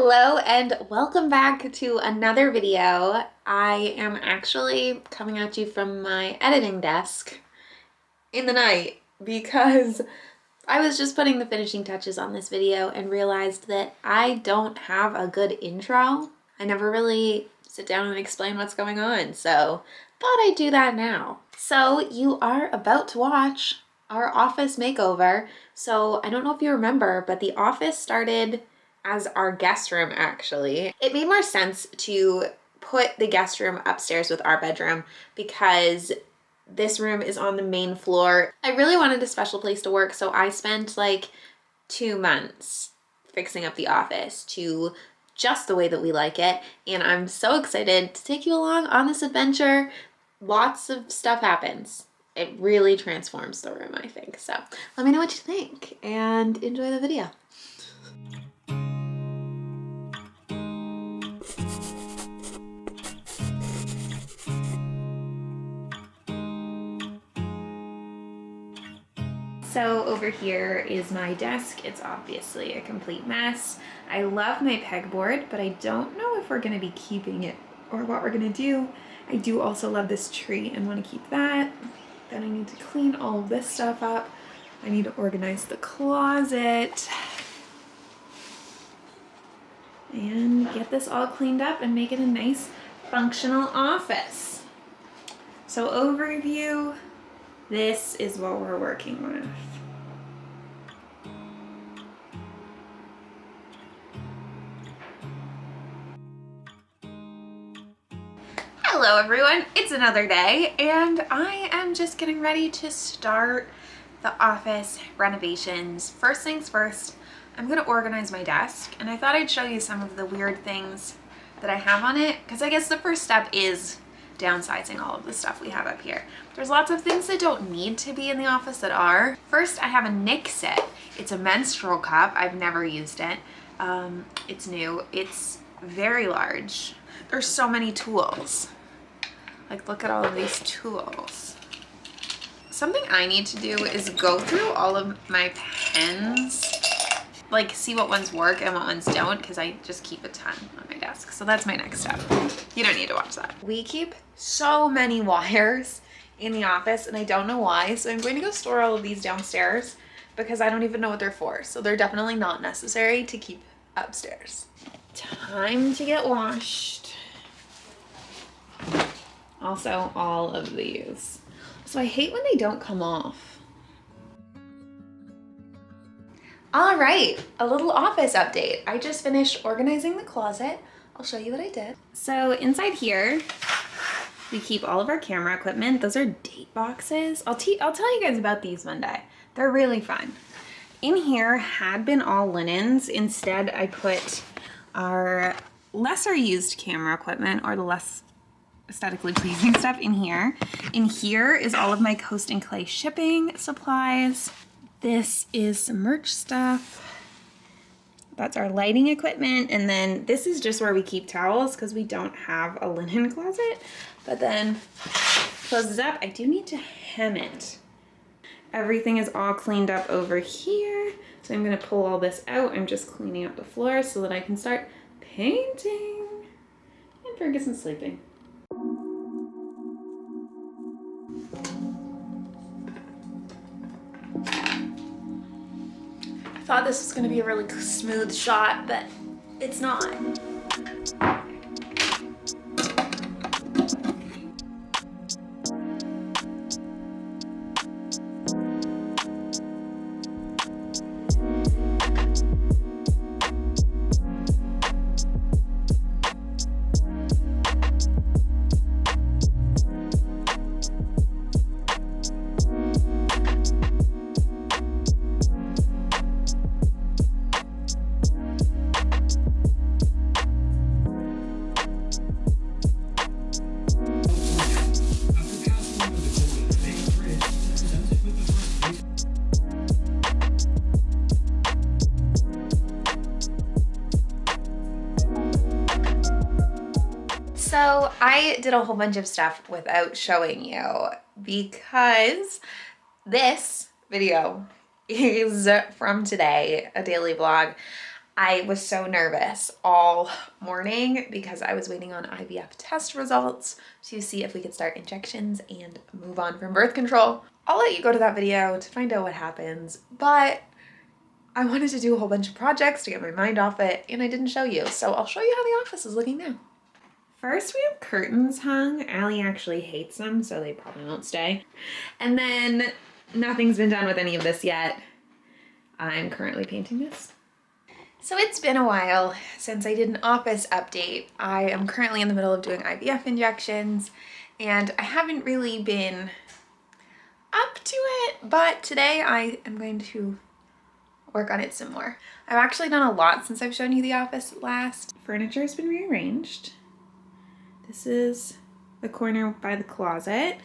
Hello and welcome back to another video. I am actually coming at you from my editing desk in the night because I was just putting the finishing touches on this video and realized that I don't have a good intro. I never really sit down and explain what's going on, so thought I'd do that now. So you are about to watch our office makeover. So I don't know if you remember, but the office started as our guest room actually. It made more sense to put the guest room upstairs with our bedroom because this room is on the main floor. I really wanted a special place to work, so I spent like 2 months fixing up the office to just the way that we like it, and I'm so excited to take you along on this adventure. Lots of stuff happens. It really transforms the room, I think. So let me know what you think and enjoy the video. So over here is my desk. It's obviously a complete mess. I love my pegboard, but I don't know if we're gonna be keeping it or what we're gonna do. I do also love this tree and want to keep that. Then I need to clean all of this stuff up. I need to organize the closet and get this all cleaned up and make it a nice functional office. So overview, this is what we're working with. Hello everyone, it's another day and I am just getting ready to start the office renovations. First things first, I'm gonna organize my desk, and I thought I'd show you some of the weird things that I have on it, because I guess the first step is downsizing all of the stuff we have up here. There's lots of things that don't need to be in the office that are. First, I have a Nick set. It's a menstrual cup. I've never used it. It's new. It's very large. There's so many tools. Like, look at all of these tools. Something I need to do is go through all of my pens, like see what ones work and what ones don't, because I just keep a ton on my desk. So that's my next step. You don't need to watch that. We keep so many wires in the office and I don't know why. So I'm going to go store all of these downstairs because I don't even know what they're for. So they're definitely not necessary to keep upstairs. Time to get washed. Also, all of these. So I hate when they don't come off. All right, a little office update. I just finished organizing the closet. I'll show you what I did. So inside here, we keep all of our camera equipment. Those are date boxes. I'll tell you guys about these one day. They're really fun. In here had been all linens. Instead, I put our lesser used camera equipment, or the less aesthetically pleasing stuff, in here. In here is all of my Coast and Clay shipping supplies. This is some merch stuff. That's our lighting equipment. And then this is just where we keep towels because we don't have a linen closet. But then closes up. I do need to hem it. Everything is all cleaned up over here. So I'm gonna pull all this out. I'm just cleaning up the floor so that I can start painting. And Ferguson's sleeping. I thought this was going to be a really smooth shot, but it's not. So I did a whole bunch of stuff without showing you because this video is from today, a daily vlog. I was so nervous all morning because I was waiting on IVF test results to see if we could start injections and move on from birth control. I'll let you go to that video to find out what happens, but I wanted to do a whole bunch of projects to get my mind off it, and I didn't show you, so I'll show you how the office is looking now. First, we have curtains hung. Allie actually hates them, so they probably won't stay. And then nothing's been done with any of this yet. I'm currently painting this. So it's been a while since I did an office update. I am currently in the middle of doing IVF injections, and I haven't really been up to it, but today I am going to work on it some more. I've actually done a lot since I've shown you the office last. Furniture has been rearranged. This is the corner by the closet.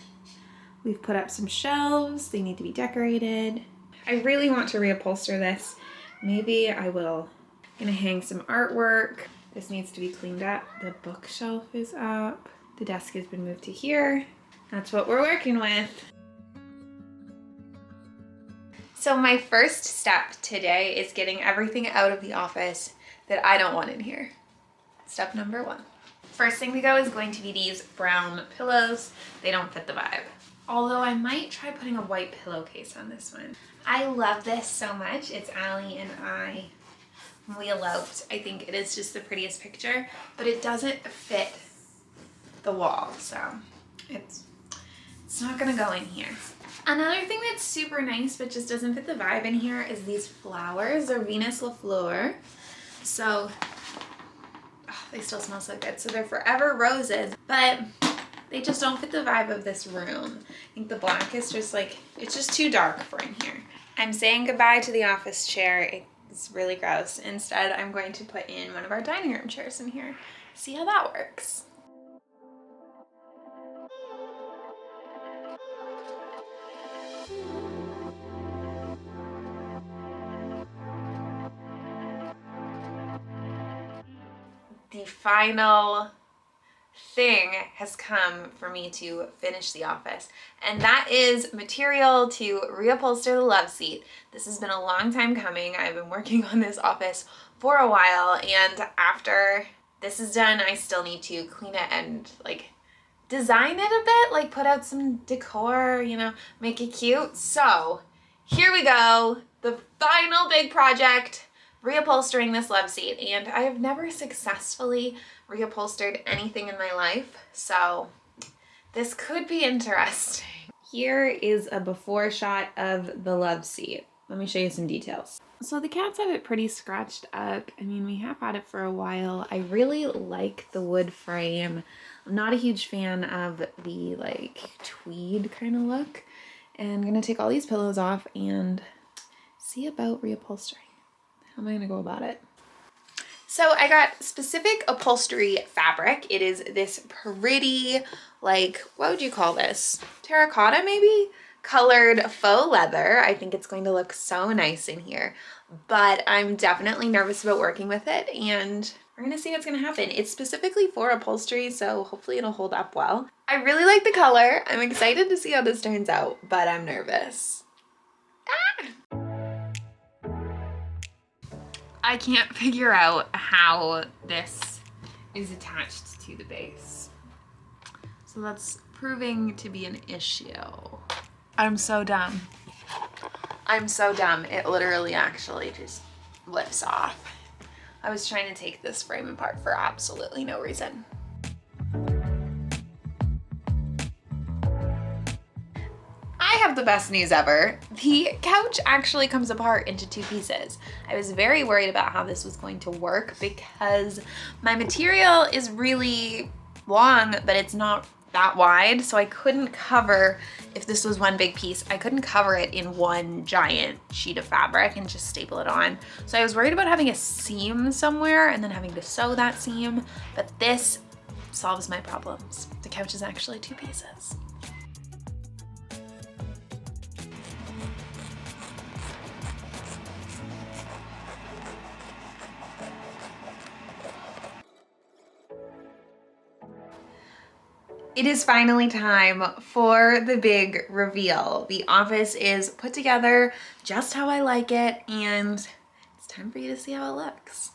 We've put up some shelves. They need to be decorated. I really want to reupholster this. Maybe I will. I'm gonna hang some artwork. This needs to be cleaned up. The bookshelf is up. The desk has been moved to here. That's what we're working with. So my first step today is getting everything out of the office that I don't want in here. Step number 1. First thing to go is going to be these brown pillows. They don't fit the vibe. Although I might try putting a white pillowcase on this one. I love this so much. It's Allie and I. When we eloped, I think it is just the prettiest picture, but it doesn't fit the wall, so it's not gonna go in here. Another thing that's super nice but just doesn't fit the vibe in here is these flowers. They're Venus LaFleur. So, they still smell so good. So they're Forever Roses, but they just don't fit the vibe of this room. I think the black is just like, it's just too dark for in here. I'm saying goodbye to the office chair. It's really gross. Instead, I'm going to put in one of our dining room chairs in here. See how that works. The final thing has come for me to finish the office, and that is material to reupholster the love seat. This has been a long time coming. I've been working on this office for a while, and after this is done, I still need to clean it and like design it a bit, like put out some decor, you know, make it cute. So here we go, the final big project. Reupholstering this love seat, and I have never successfully reupholstered anything in my life, so this could be interesting. Here is a before shot of the love seat. Let me show you some details. So the cats have it pretty scratched up. I mean, we have had it for a while. I really like the wood frame. I'm not a huge fan of the like tweed kind of look, and I'm gonna take all these pillows off and see about reupholstering. How am I gonna go about it? So I got specific upholstery fabric. It is this pretty, like, what would you call this? Terracotta maybe? Colored faux leather. I think it's going to look so nice in here, but I'm definitely nervous about working with it, and we're gonna see what's gonna happen. It's specifically for upholstery, so hopefully it'll hold up well. I really like the color. I'm excited to see how this turns out, but I'm nervous. Ah! I can't figure out how this is attached to the base. So that's proving to be an issue. I'm so dumb. I'm so dumb. It literally actually just lifts off. I was trying to take this frame apart for absolutely no reason. I have the best news ever. The couch actually comes apart into 2 pieces. I was very worried about how this was going to work because my material is really long, but it's not that wide, so I couldn't cover, if this was one big piece, I couldn't cover it in one giant sheet of fabric and just staple it on. So I was worried about having a seam somewhere and then having to sew that seam, but this solves my problems. The couch is actually 2 pieces. It is finally time for the big reveal. The office is put together just how I like it, and it's time for you to see how it looks.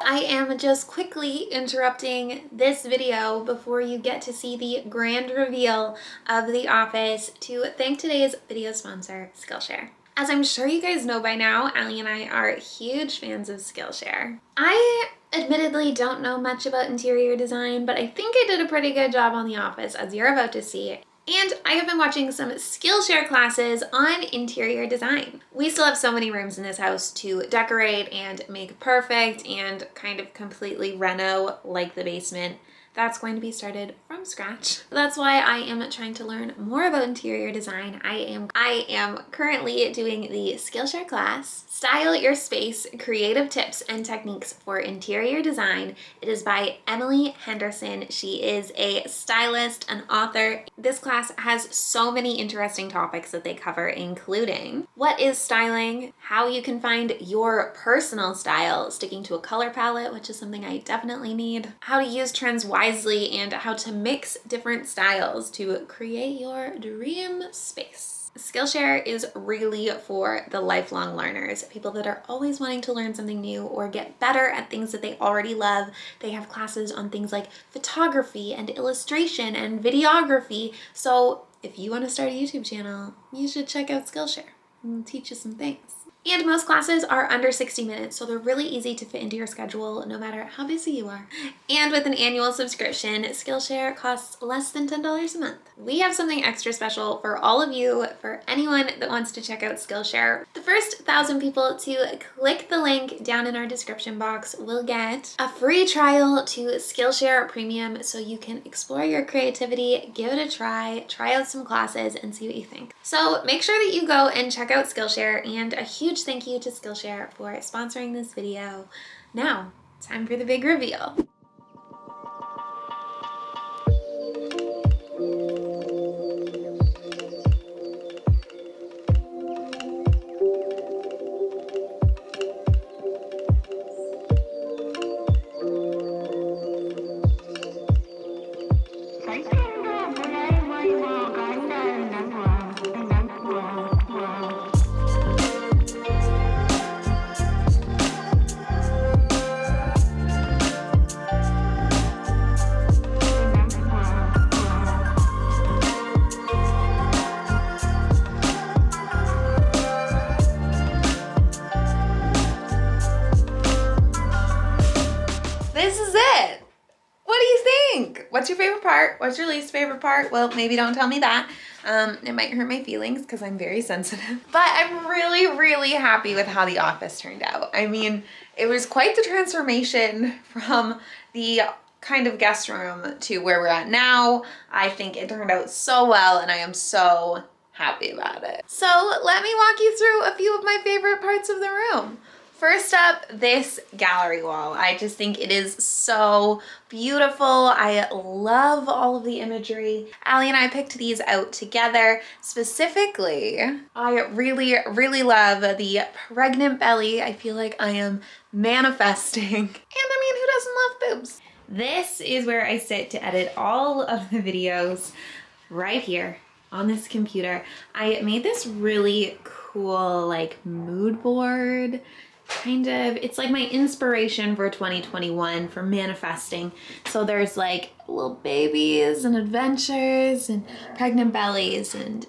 I am just quickly interrupting this video before you get to see the grand reveal of the office to thank today's video sponsor, Skillshare. As I'm sure you guys know by now, Allie and I are huge fans of Skillshare. I admittedly don't know much about interior design, but I think I did a pretty good job on the office, as you're about to see. And I have been watching some Skillshare classes on interior design. We still have so many rooms in this house to decorate and make perfect and kind of completely reno, like the basement. That's going to be started from scratch. That's why I am trying to learn more about interior design. I am currently doing the Skillshare class, Style Your Space, Creative Tips and Techniques for Interior Design. It is by Emily Henderson. She is a stylist, an author. This class has so many interesting topics that they cover, including what is styling, how you can find your personal style, sticking to a color palette, which is something I definitely need, how to use trends wisely, and how to mix different styles to create your dream space. Skillshare is really for the lifelong learners, people that are always wanting to learn something new or get better at things that they already love. They have classes on things like photography and illustration and videography. So if you want to start a YouTube channel, you should check out Skillshare. It'll teach you some things. And most classes are under 60 minutes, so they're really easy to fit into your schedule no matter how busy you are. And with an annual subscription, Skillshare costs less than $10 a month. We have something extra special for all of you, for anyone that wants to check out Skillshare. The first 1,000 people to click the link down in our description box will get a free trial to Skillshare Premium so you can explore your creativity, give it a try out some classes, and see what you think. So make sure that you go and check out Skillshare, and a huge thank you to Skillshare for sponsoring this video. Now, time for the big reveal. What's your favorite part? What's your least favorite part? Well, maybe don't tell me that. It might hurt my feelings because I'm very sensitive. But I'm really, really happy with how the office turned out. I mean, it was quite the transformation from the kind of guest room to where we're at now. I think it turned out so well, and I am so happy about it. So let me walk you through a few of my favorite parts of the room. First up, this gallery wall. I just think it is so beautiful. I love all of the imagery. Allie and I picked these out together. Specifically, I really, really love the pregnant belly. I feel like I am manifesting. And I mean, who doesn't love boobs? This is where I sit to edit all of the videos, right here on this computer. I made this really cool like mood board. Kind of, it's like my inspiration for 2021 for manifesting. So there's like little babies and adventures and pregnant bellies, and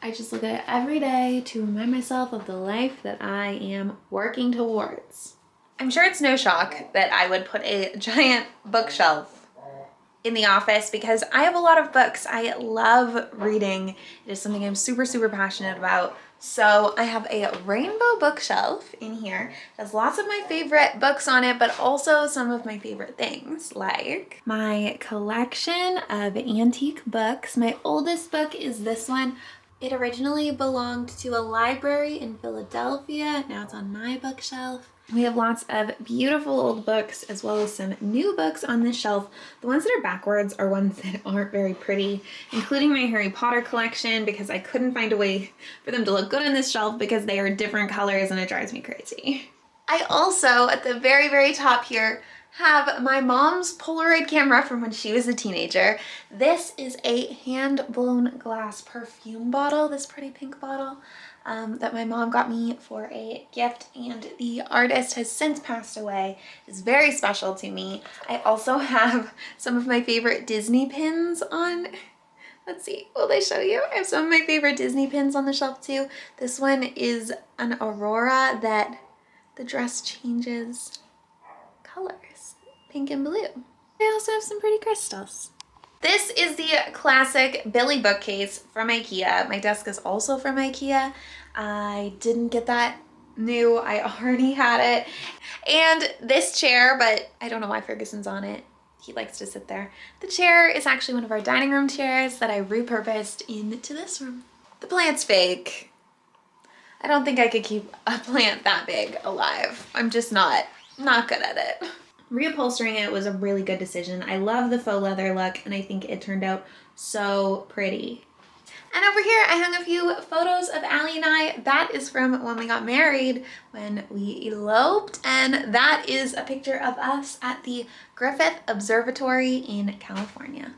I just look at it every day to remind myself of the life that I am working towards. I'm sure it's no shock that I would put a giant bookshelf in the office because I have a lot of books. I love reading. It is something I'm super, super passionate about. So I have a rainbow bookshelf in here. It has lots of my favorite books on it, but also some of my favorite things, like my collection of antique books. My oldest book is this one. It originally belonged to a library in Philadelphia. Now it's on my bookshelf. We have lots of beautiful old books as well as some new books on this shelf. The ones that are backwards are ones that aren't very pretty, including my Harry Potter collection, because I couldn't find a way for them to look good on this shelf because they are different colors and it drives me crazy. I also, at the very, very top here, have my mom's Polaroid camera from when she was a teenager. This is a hand-blown glass perfume bottle, this pretty pink bottle. that my mom got me for a gift, and the artist has since passed away. It's very special to me. I also have some of my favorite Disney pins on. Let's see, will they show you? I have some of my favorite Disney pins on the shelf too. This one is an Aurora that the dress changes colors, pink and blue. I also have some pretty crystals. This is the classic Billy bookcase from IKEA. My desk is also from IKEA. I didn't get that new, I already had it. And this chair, but I don't know why Ferguson's on it. He likes to sit there. The chair is actually one of our dining room chairs that I repurposed into this room. The plant's fake. I don't think I could keep a plant that big alive. I'm just not good at it. Reupholstering it was a really good decision. I love the faux leather look, and I think it turned out so pretty. And over here, I hung a few photos of Allie and I. That is from when we got married, when we eloped, and that is a picture of us at the Griffith Observatory in California.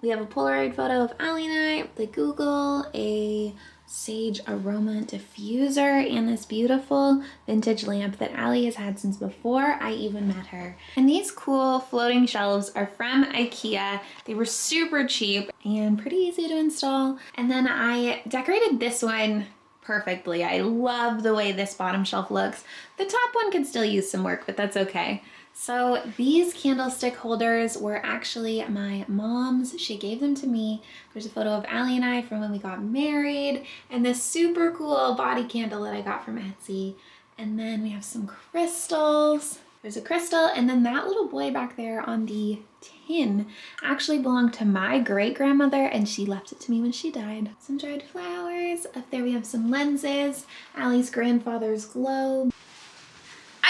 We have a Polaroid photo of Allie and I, the Google, a sage aroma diffuser, and this beautiful vintage lamp that Allie has had since before I even met her. And these cool floating shelves are from IKEA. They were super cheap and pretty easy to install. And then I decorated this one perfectly. I love the way this bottom shelf looks. The top one could still use some work, but that's okay. So these candlestick holders were actually my mom's. She gave them to me. There's a photo of Allie and I from when we got married, and this super cool body candle that I got from Etsy. And then we have some crystals. There's a crystal, and then that little boy back there on the tin actually belonged to my great-grandmother, and she left it to me when she died. Some dried flowers. Up there we have some lenses, Allie's grandfather's globe.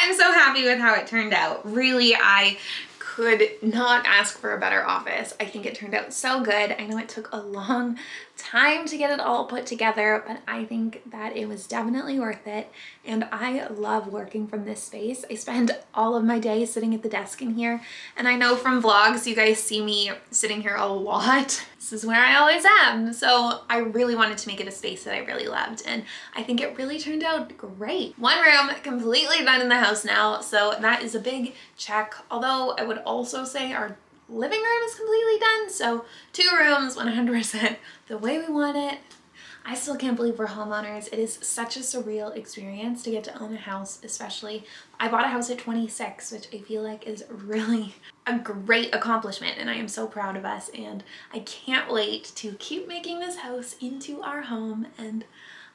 I'm so happy with how it turned out. Really, I could not ask for a better office. I think it turned out so good. I know it took a long time to get it all put together, but I think that it was definitely worth it. And I love working from this space. I spend all of my day sitting at the desk in here. And I know from vlogs, you guys see me sitting here a lot. This is where I always am. So I really wanted to make it a space that I really loved. And I think it really turned out great. One room completely done in the house now. So that is a big check. Although I would also say our living room is completely done. So 2 rooms, 100% the way we want it. I still can't believe we're homeowners. It is such a surreal experience to get to own a house, especially. I bought a house at 26, which I feel like is really a great accomplishment, and I am so proud of us, and I can't wait to keep making this house into our home, and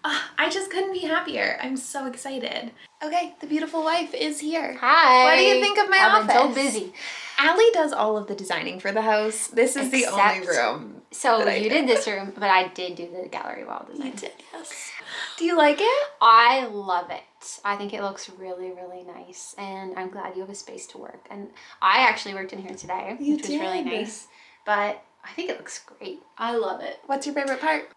I just couldn't be happier. I'm so excited. Okay, the beautiful wife is here. Hi. What do you think of my office? I've been so busy. Allie does all of the designing for the house. This is the only room. So you did this room, but I did do the gallery wall design. You did, yes. Do you like it? I love it. I think it looks really, really nice, and I'm glad you have a space to work. And I actually worked in here today, which was really nice. But I think it looks great. I love it. What's your favorite part?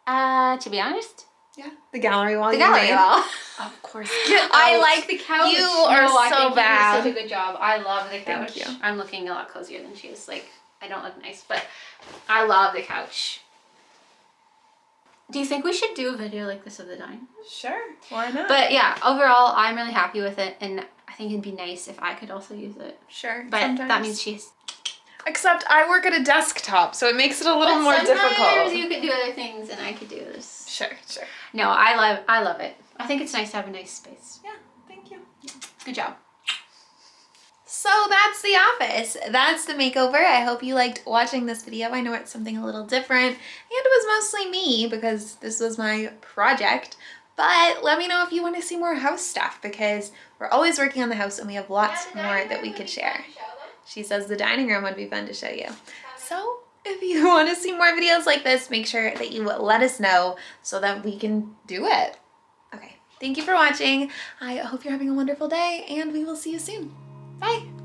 To be honest, yeah, the gallery wall. The gallery wall. Of course. I like the couch. You are so bad. You did such a good job. I love the couch. Thank you. I'm looking a lot cozier than she is. Like, I don't look nice, but I love the couch. Do you think we should do a video like this of the dine? Sure. Why not? But yeah, overall, I'm really happy with it, and I think it'd be nice if I could also use it. Sure. But sometimes. that means she's. Except I work at a desktop, so it makes it a little more difficult. Sometimes you could do other things, and I could do this. Sure, sure. No, I love it. I think it's nice to have a nice space. Yeah, thank you. Good job. So that's the office. That's the makeover. I hope you liked watching this video. I know it's something a little different, and it was mostly me because this was my project. But let me know if you want to see more house stuff, because we're always working on the house and we have lots more that we could share. She says the dining room would be fun to show you. So if you want to see more videos like this, make sure that you let us know so that we can do it. Okay, thank you for watching. I hope you're having a wonderful day, and we will see you soon. Bye.